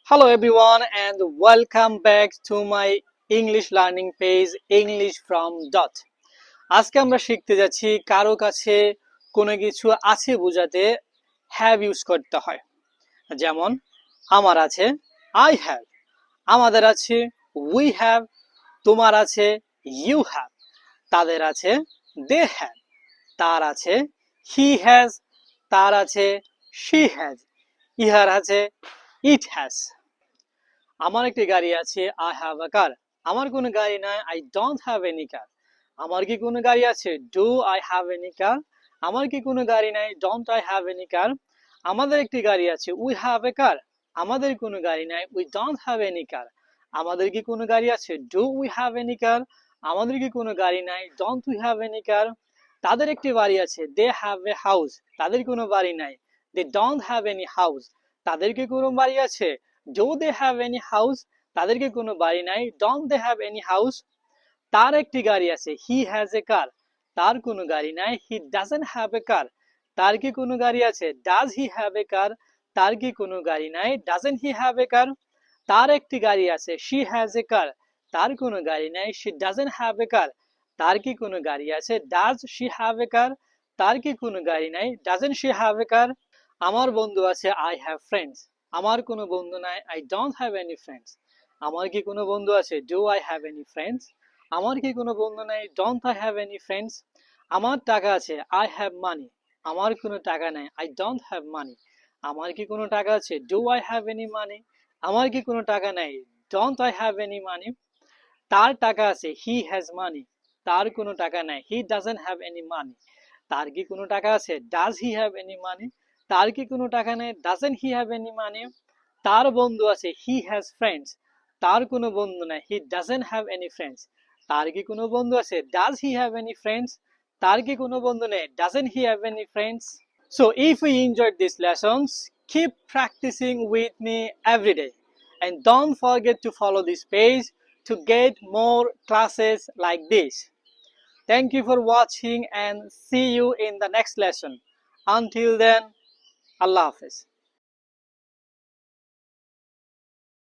Hello everyone and welcome back to my English learning page English from Dot. আজকে আমরা শিখতে যাচ্ছি কারো কাছে কোনো কিছু আছে বোঝাতে হ্যাভ ইউজ করতে হয়। যেমন আমার আছে I have, আমাদের আছে we have, তোমার আছে you have, তাদের আছে they have, তার আছে he has, তার আছে she has, ইহার আছে it has। আমার একটি গাড়ি আছে I have a car, আমার কোনো গাড়ি নাই I don't have any car। আমার কি কোনো গাড়ি আছে Do I have any car? আমার কি কোনো গাড়ি নাই Don't I have any car? আমাদের একটি গাড়ি আছে We have a car, আমাদের কোনো গাড়ি নাই We don't have any car। আমাদের কি কোনো গাড়ি আছে Do we have any car? আমাদের কি কোনো গাড়ি নাই Don't we have any car? তাদের একটি বাড়ি আছে They have a house, তাদের কোনো বাড়ি নাই They don't have any house। তাদের কি কোনো বাড়ি আছে Do they have any house? তাদের কি কোনো বাড়ি নাই Don't they have any house? তার একটি গাড়ি আছে He has a car, তার কোনো গাড়ি নাই He doesn't have a car। তার কি কোনো গাড়ি আছে Does he have a car? তার কি কোনো গাড়ি নাই Doesn't he have a car? তার একটি গাড়ি আছে She has a car, তার কোনো গাড়ি নাই She doesn't have a car। তার কি কোনো গাড়ি আছে Does she have a car? তার কি কোনো গাড়ি নাই Doesn't she have a car? আমার বন্ধু আছে I have friends, আমার কোনো বন্ধু নাই I don't have any friends। আমার কি কোনো বন্ধু আছে Do I have any friends? আমার কি কোনো বন্ধু নাই Don't I have any friends? আমার টাকা আছে I have money, আমার কোনো টাকা নাই I don't have money। আমার কি কোনো টাকা আছে Do I have any money? আমার কি কোনো টাকা নাই Don't I have any money? তার টাকা আছে He has money, তার কোনো টাকা নাই He doesn't have any money। তার কি কোনো টাকা আছে Does he have any money? তার কি কোনো টাকা নেই Doesn't he have any money? তার বন্ধু আছে He has friends, তার কোনো বন্ধু নাই He doesn't have any friends। তার কি কোনো বন্ধু আছে Does he have any friends? তার কি কোনো বন্ধু নেই Doesn't he have any friends? So if you enjoyed these lessons, keep practicing with me every day and don't forget to follow this page to get more classes like this. Thank you for watching and see you in the next lesson. Until then, Allah Hafiz.